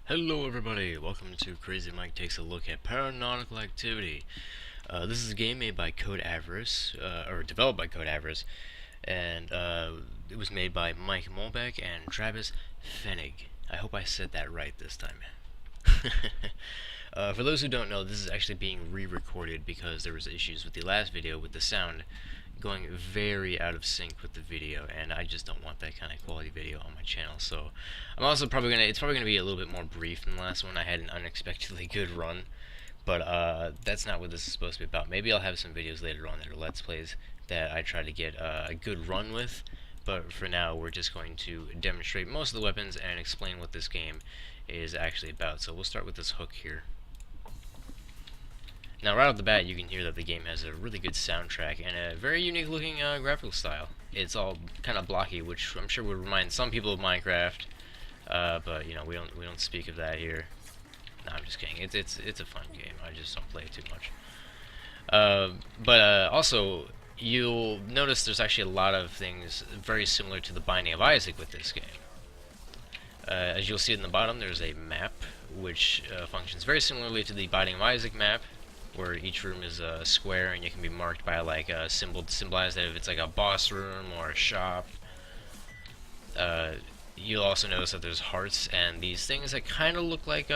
Hello everybody, welcome to CrazyMike Takes a Look at Paranautical Activity. This is a game made by Code Avarice, or developed by Code Avarice, and it was made by Mike Molbeck and Travis Fenig. I hope I said that right this time. For those who don't know, this is actually being re-recorded because there was issues with the last video with the sound going very out of sync with the video, and I just don't want that kind of quality video on my channel. So I'm also it's probably gonna be a little bit more brief than the last one. I had an unexpectedly good run, but that's not what this is supposed to be about. Maybe I'll have some videos later on that are Let's Plays that I try to get a good run with, but for now we're just going to demonstrate most of the weapons and explain what this game is actually about. So we'll start with this hook here. Now, right off the bat, you can hear that the game has a really good soundtrack and a very unique looking graphical style. It's all kind of blocky, which I'm sure would remind some people of Minecraft, but you know, we don't speak of that here. No, I'm just kidding. It's a fun game. I just don't play it too much. But also, you'll notice there's actually a lot of things very similar to the Binding of Isaac with this game. As you'll see in the bottom, there's a map which functions very similarly to the Binding of Isaac map, where each room is a square and you can be marked by like a symbol to symbolize that if it's like a boss room or a shop. You'll also notice that there's hearts and these things that kind of look like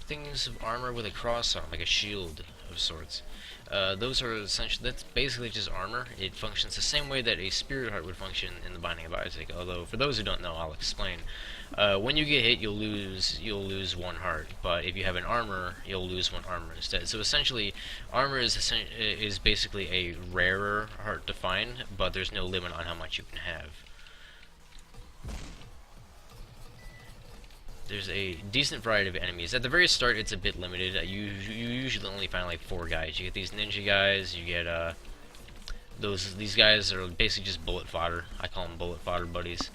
things of armor with a cross on, like a shield of sorts. Those are essentially, that's basically just armor. It functions the same way that a spirit heart would function in the Binding of Isaac, although for those who don't know, I'll explain. When you get hit, you'll lose one heart, but if you have an armor, you'll lose one armor instead. So essentially, armor is basically a rarer heart to find, but there's no limit on how much you can have. There's a decent variety of enemies. At the very start, it's a bit limited. You usually only find like 4 guys. You get these ninja guys. You get these guys are basically just bullet fodder. I call them bullet fodder buddies.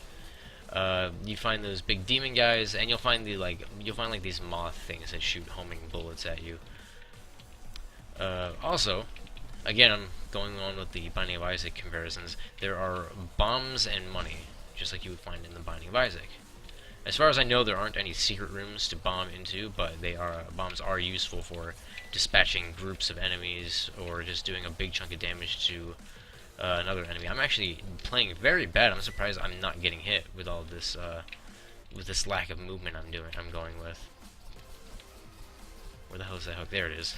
You find those big demon guys, and you'll find like these moth things that shoot homing bullets at you. Also, again, I'm going on with the Binding of Isaac comparisons. There are bombs and money, just like you would find in the Binding of Isaac. As far as I know, there aren't any secret rooms to bomb into, but bombs are useful for dispatching groups of enemies or just doing a big chunk of damage to another enemy. I'm actually playing very bad. I'm surprised I'm not getting hit with all this with this lack of movement I'm going with. Where the hell is that hook? There it is.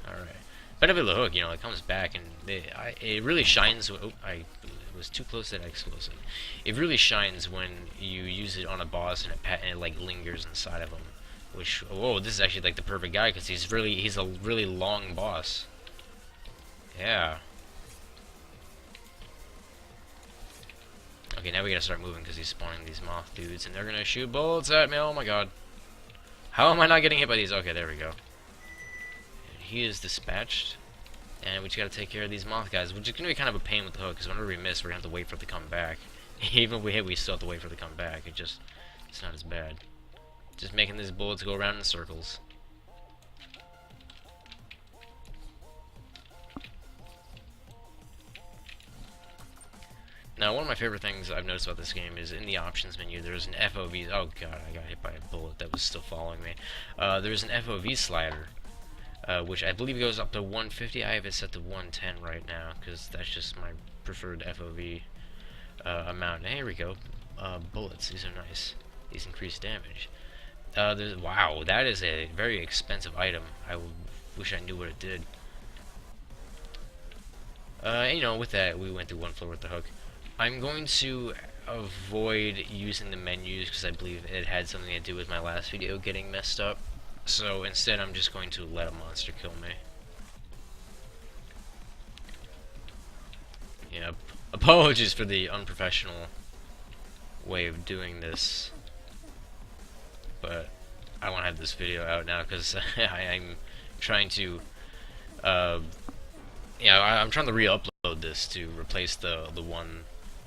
All right. Benefit of the hook, you know, it comes back and it really shines. Oh, I was too close to that explosive. It really shines when you use it on a boss and it like lingers inside of him. Which, whoa, this is actually like the perfect guy because he's a really long boss. Yeah. Okay, now we gotta start moving because he's spawning these moth dudes and they're gonna shoot bullets at me. Oh my god. How am I not getting hit by these? Okay, there we go. He is dispatched. And we just gotta take care of these moth guys, which is gonna be kind of a pain with the hook, because whenever we miss, we're gonna have to wait for it to come back. Even if we hit, we still have to wait for it to come back. It's not as bad. Just making these bullets go around in circles. Now, one of my favorite things I've noticed about this game is in the options menu, there's an FOV. Oh god, I got hit by a bullet that was still following me. There's an FOV slider. Which I believe goes up to 150. I have it set to 110 right now because that's just my preferred FOV amount. And here we go. Bullets. These are nice. These increase damage. Wow, that is a very expensive item. I wish I knew what it did. And, you know, with that, we went through one floor with the hook. I'm going to avoid using the menus because I believe it had something to do with my last video getting messed up. So instead, I'm just going to let a monster kill me. Yeah, apologies for the unprofessional way of doing this, but I want to have this video out now because I'm trying to, yeah, I'm trying to re-upload this to replace the one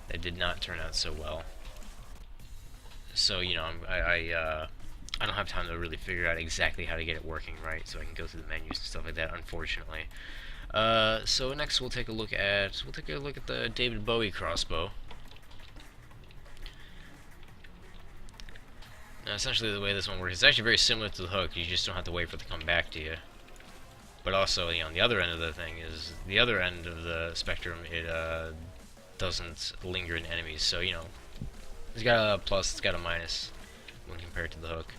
that did not turn out so well. So you know, I don't have time to really figure out exactly how to get it working right, so I can go through the menus and stuff like that, unfortunately. So next we'll take a look at the David Bowie crossbow. Now, essentially the way this one works, it's actually very similar to the hook. You just don't have to wait for it to come back to you. But also, on the other end of the thing is, the other end of the spectrum, it doesn't linger in enemies. So, it's got a plus, it's got a minus when compared to the hook.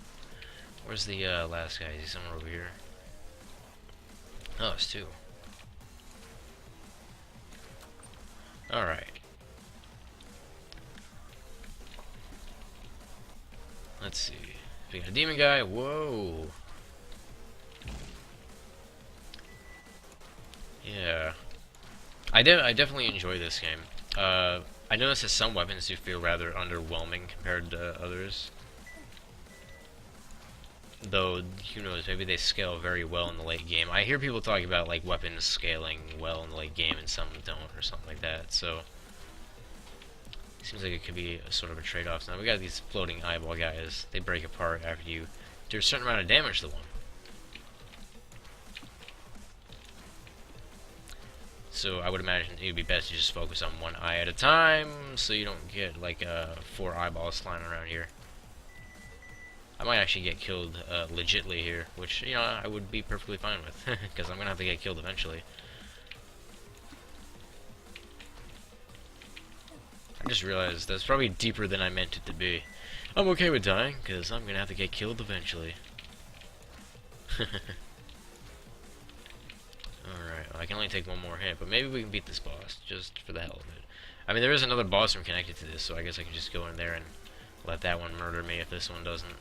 Where's the last guy? Is he somewhere over here? Oh, it's two. Alright. Let's see. We got a demon guy. Whoa. Yeah. I definitely enjoy this game. I noticed that some weapons do feel rather underwhelming compared to others. Though, who knows, maybe they scale very well in the late game. I hear people talking about, like, weapons scaling well in the late game and some don't, or something like that, so... Seems like it could be a sort of a trade-off. Now, we got these floating eyeball guys. They break apart after you do a certain amount of damage to one. So I would imagine it would be best to just focus on one eye at a time, so you don't get, like, 4 eyeballs flying around here. I might actually get killed legitly here, which, I would be perfectly fine with, because I'm going to have to get killed eventually. I just realized that's probably deeper than I meant it to be. I'm okay with dying, because I'm going to have to get killed eventually. Alright, well, I can only take one more hit, but maybe we can beat this boss, just for the hell of it. I mean, there is another boss room connected to this, so I guess I can just go in there and let that one murder me if this one doesn't.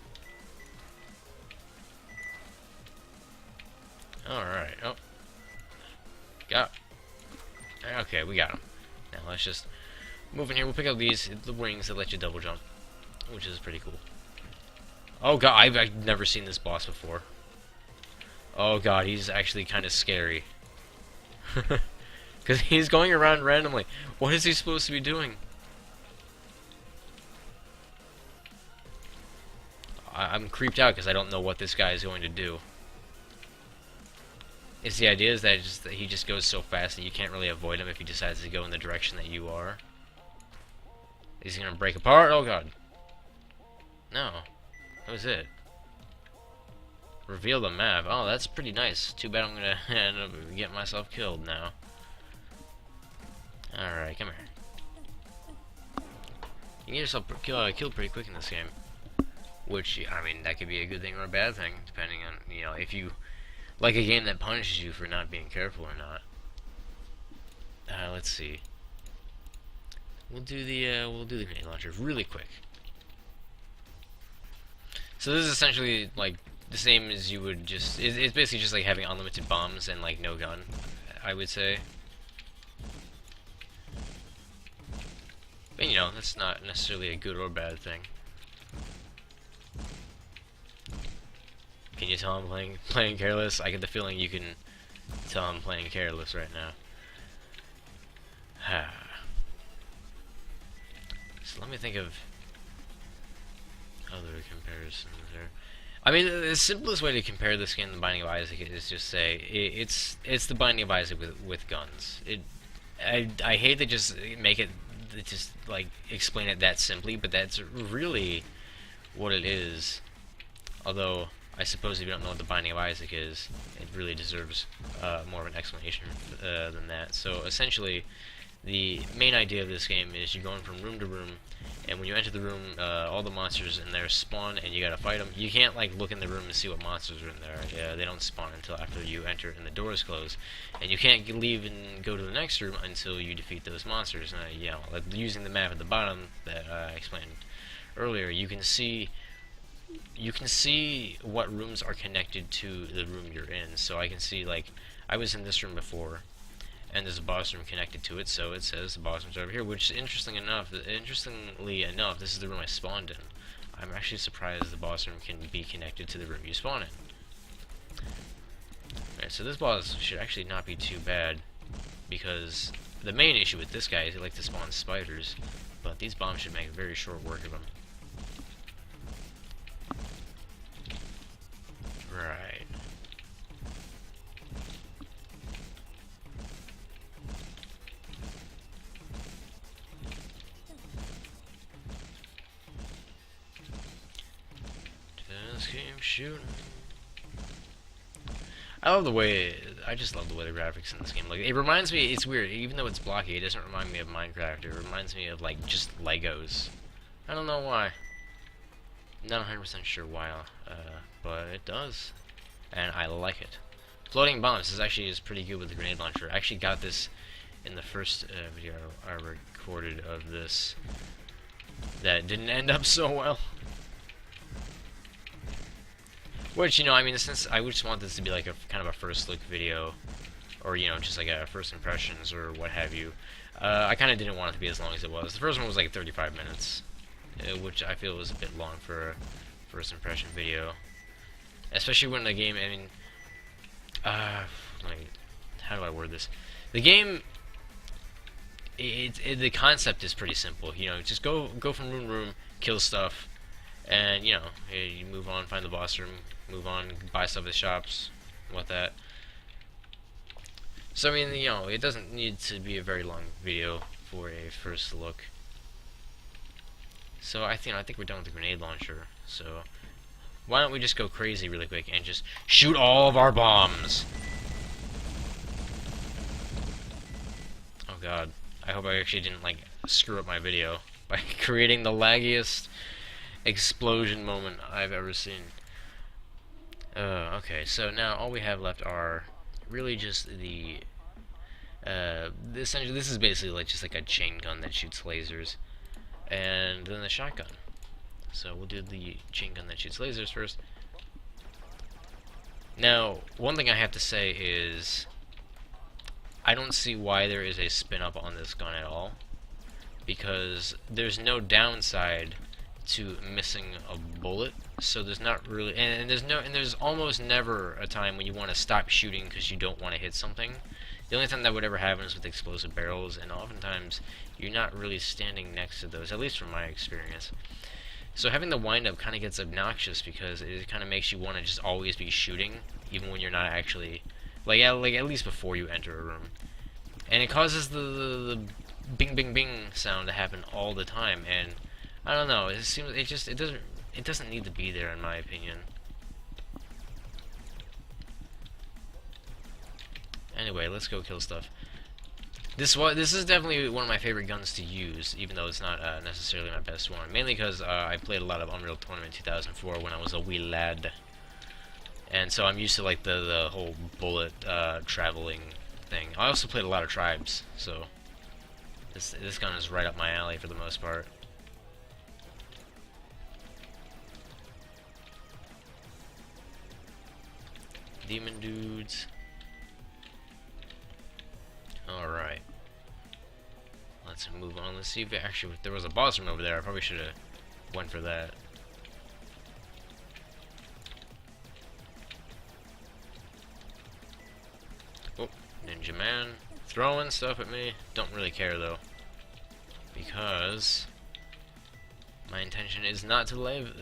Alright, oh. Got. Okay, we got him. Now, let's just move in here. We'll pick up the wings that let you double jump, which is pretty cool. Oh god, I've never seen this boss before. Oh god, he's actually kind of scary. Because he's going around randomly. What is he supposed to be doing? I'm creeped out because I don't know what this guy is going to do. It's the idea is that he just goes so fast that you can't really avoid him if he decides to go in the direction that you are. Is he going to break apart? Oh god. No. That was it. Reveal the map. Oh, that's pretty nice. Too bad I'm going to end up getting myself killed now. Alright, come here. You can get yourself killed pretty quick in this game. Which, I mean, that could be a good thing or a bad thing, depending on, if you like a game that punishes you for not being careful or not. Let's see. We'll do the grenade launcher really quick. So this is essentially like the same as you would just. It's basically just like having unlimited bombs and like no gun, I would say. But that's not necessarily a good or bad thing. Can you tell I'm playing careless? I get the feeling you can tell I'm playing careless right now. So let me think of other comparisons there. I mean, the simplest way to compare this game to The Binding of Isaac is just say it's The Binding of Isaac with guns. I hate to just make it just like explain it that simply, but that's really what it is. Although I suppose if you don't know what The Binding of Isaac is, it really deserves more of an explanation than that. So essentially, the main idea of this game is you're going from room to room, and when you enter the room, all the monsters in there spawn, and you gotta fight them. You can't like look in the room and see what monsters are in there. They don't spawn until after you enter and the doors close, and you can't leave and go to the next room until you defeat those monsters. Like using the map at the bottom that I explained earlier, you can see what rooms are connected to the room you're in. So I can see, like, I was in this room before, and there's a boss room connected to it, so it says the boss room's over here, which interestingly enough, this is the room I spawned in. I'm actually surprised the boss room can be connected to the room you spawn in. Alright, so this boss should actually not be too bad, because the main issue with this guy is he likes to spawn spiders, but these bombs should make very short work of him. Right. Just keep shooting. I love the way, I just love the way the graphics in this game look. It reminds me, it's weird, even though it's blocky, it doesn't remind me of Minecraft. It reminds me of, like, just Legos. I don't know why. Not 100% sure why, but it does. And I like it. Floating bombs is pretty good with the grenade launcher. I actually got this in the first video I recorded of this. That didn't end up so well. Which, you know, I mean, since I just want this to be like a kind of a first look video, or, you know, just like a first impressions or what have you, I kind of didn't want it to be as long as it was. The first one was like 35 minutes, which I feel was a bit long for a first impression video. Especially when the game, I mean, like, how do I word this? The game, the concept is pretty simple. You know, just go from room to room, kill stuff, and, you know, you move on, find the boss room, move on, buy stuff at the shops, what that. So, I mean, you know, it doesn't need to be a very long video for a first look. So, I think we're done with the grenade launcher. So, why don't we just go crazy really quick and just shoot all of our bombs? Oh god, I hope I actually didn't, like, screw up my video by creating the laggiest explosion moment I've ever seen. Okay, so now all we have left are really just the essentially this is basically like just like a chain gun that shoots lasers, and then the shotgun. So we'll do the chain gun that shoots lasers first. Now, one thing I have to say is I don't see why there is a spin up on this gun at all, because there's no downside to missing a bullet, so there's not really, and there's almost never a time when you want to stop shooting because you don't want to hit something. The only time that would ever happen is with explosive barrels, and oftentimes you're not really standing next to those, at least from my experience. So having the wind-up kind of gets obnoxious because it kind of makes you want to just always be shooting, even when you're not actually, like at least before you enter a room. And it causes the bing bing bing sound to happen all the time, and I don't know, it doesn't need to be there in my opinion. Anyway, let's go kill stuff. This is definitely one of my favorite guns to use, even though it's not necessarily my best one. Mainly because I played a lot of Unreal Tournament 2004 when I was a wee lad, and so I'm used to like the whole bullet traveling thing. I also played a lot of Tribes, so this gun is right up my alley for the most part. Demon dudes. Alright. Let's move on. Let's see if actually if there was a boss room over there. I probably should have went for that. Oh, Ninja Man throwing stuff at me. Don't really care though, because my intention is not to live,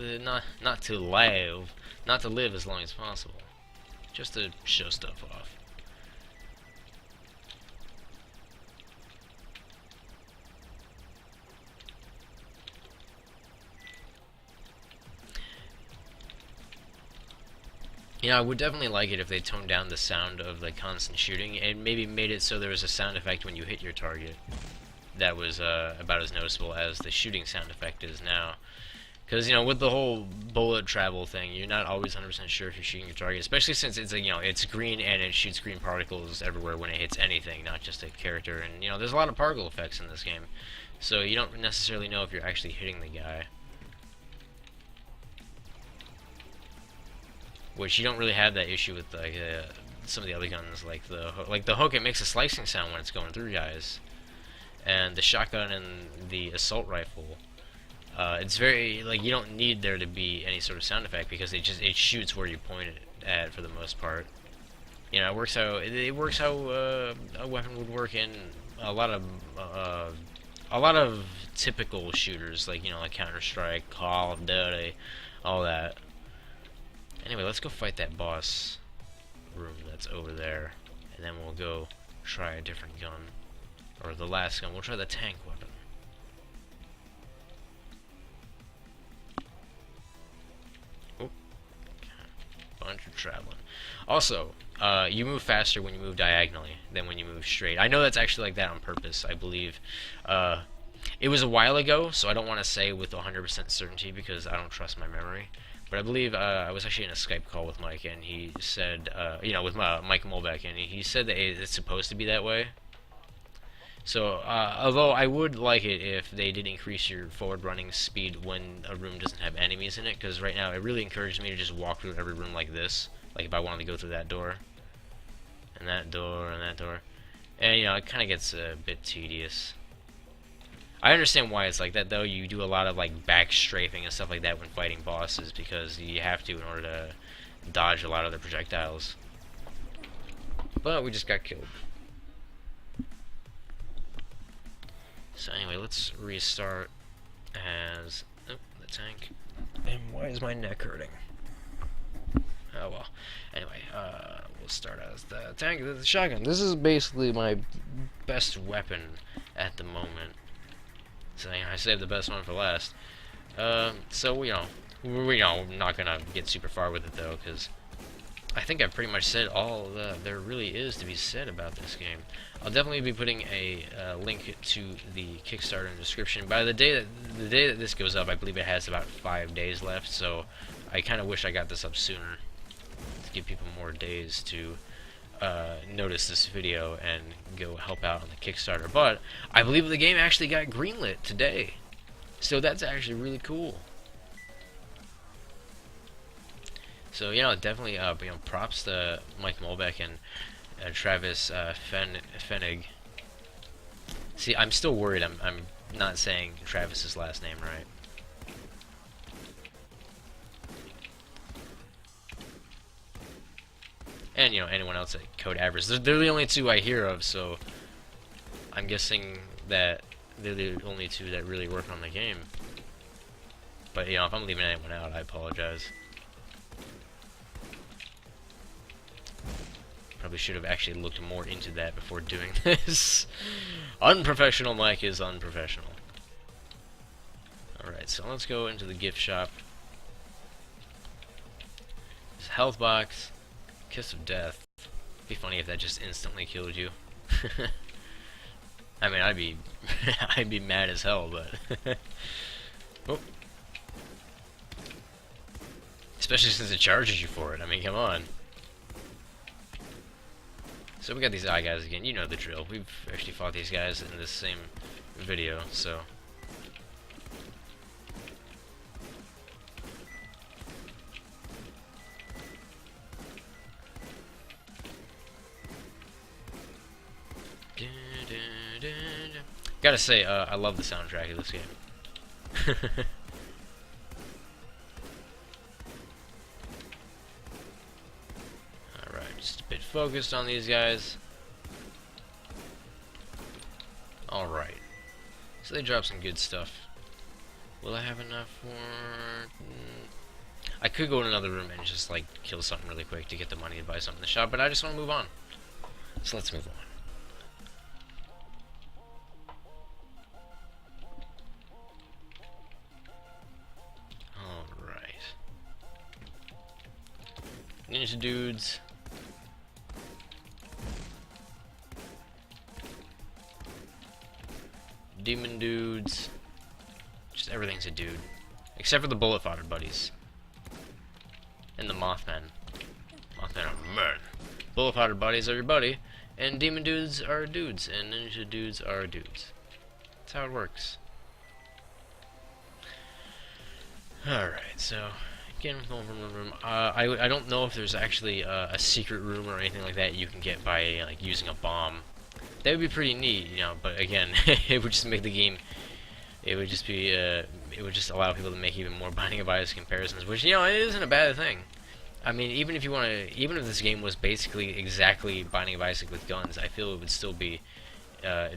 not to live as long as possible. Just to show stuff off. You know, I would definitely like it if they toned down the sound of the constant shooting and maybe made it so there was a sound effect when you hit your target that was about as noticeable as the shooting sound effect is now. Because, you know, with the whole bullet travel thing, you're not always 100% sure if you're shooting your target, especially since it's, you know, it's green and it shoots green particles everywhere when it hits anything, not just a character. And, you know, there's a lot of particle effects in this game, so you don't necessarily know if you're actually hitting the guy. Which you don't really have that issue with, like, some of the other guns, like the hook. It makes a slicing sound when it's going through guys, and the shotgun and the assault rifle. It's very, like, you don't need there to be any sort of sound effect because it shoots where you point it at for the most part. You know, it works how a weapon would work in a lot of typical shooters, like, you know, like Counter-Strike, Call of Duty, all that. Anyway, let's go fight that boss room that's over there, and then we'll go try a different gun, or the last gun. We'll try the tank weapon. traveling. Also, you move faster when you move diagonally than when you move straight. I know that's actually like that on purpose. I believe it was a while ago, so I don't want to say with 100% certainty because I don't trust my memory. But I believe I was actually in a Skype call with Mike, and he said, with Mike Molbeck, and he said that it's supposed to be that way. So, although I would like it if they did increase your forward running speed when a room doesn't have enemies in it, because right now it really encourages me to just walk through every room like this. Like if I wanted to go through that door, and that door, and that door. And, it kind of gets a bit tedious. I understand why it's like that, though. You do a lot of, like, back strafing and stuff like that when fighting bosses, because you have to in order to dodge a lot of the projectiles. But we just got killed. So anyway, let's restart as the tank. And why is my neck hurting? Oh well. Anyway, we'll start as the tank, the shotgun. This is basically my best weapon at the moment. So I saved the best one for last. So we're not gonna get super far with it though, because I think I've pretty much said all there really is to be said about this game. I'll definitely be putting a link to the Kickstarter in the description. By the day that this goes up, I believe it has about 5 days left. So I kind of wish I got this up sooner to give people more days to notice this video and go help out on the Kickstarter. But I believe the game actually got greenlit today, so that's actually really cool. So definitely props to Mike Molbeck and Travis Fenig. See, I'm still worried. I'm not saying Travis's last name right. And anyone else at Code Average. They're the only two I hear of, so I'm guessing that they're the only two that really work on the game. But if I'm leaving anyone out, I apologize. Probably should have actually looked more into that before doing this. Unprofessional Mike is unprofessional. Alright, so let's go into the gift shop. This health box. Kiss of Death. It'd be funny if that just instantly killed you. I mean, I'd be mad as hell, but oh. Especially since it charges you for it. I mean, come on. So we got these eye guys again. You know the drill. We've actually fought these guys in this same video, so. Gotta say, I love the soundtrack of this game. Alright, just a bit focused on these guys. Alright. So they dropped some good stuff. Will I have enough for... I could go in another room and just, like, kill something really quick to get the money to buy something in the shop, but I just want to move on. So let's move on. Ninja dudes. Demon dudes. Just everything's a dude. Except for the bullet fodder buddies. And the Mothmen. Mothmen are men. Bullet fodder buddies are your buddy. And demon dudes are dudes. And ninja dudes are dudes. That's how it works. Alright, so... room. I don't know if there's actually a secret room or anything like that you can get by like using a bomb. That would be pretty neat, but again, it would just make the game. It would just be. It would just allow people to make even more Binding of Isaac comparisons, which it isn't a bad thing. I mean, even if this game was basically exactly Binding of Isaac with guns, I feel it would still be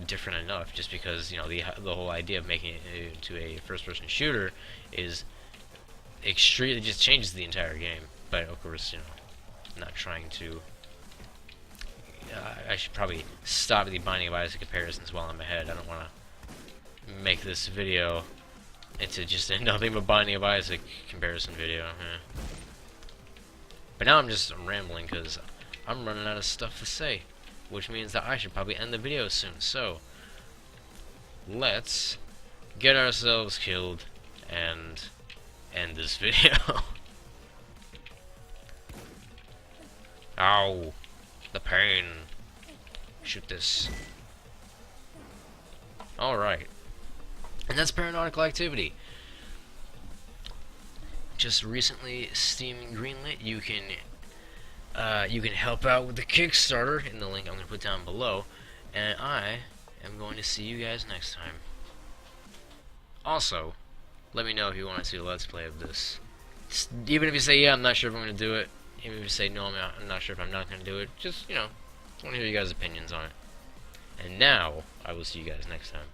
different enough. Just because the whole idea of making it into a first-person shooter is. Extremely just changes the entire game, but of course, not trying to. I should probably stop the Binding of Isaac comparisons while I'm ahead. I don't want to make this video into just nothing but Binding of Isaac comparison video. But now I'm just rambling because I'm running out of stuff to say, which means that I should probably end the video soon. So, let's get ourselves killed and end this video. Ow, the pain. Shoot this. Alright. And that's Paranautical Activity. Just recently Steam greenlit. You can help out with the Kickstarter in the link I'm going to put down below. And I am going to see you guys next time. Also, let me know if you want to see a Let's Play of this. Even if you say, yeah, I'm not sure if I'm going to do it. Even if you say, no, I'm not sure if I'm not going to do it. Just, you know, I want to hear you guys' opinions on it. And now, I will see you guys next time.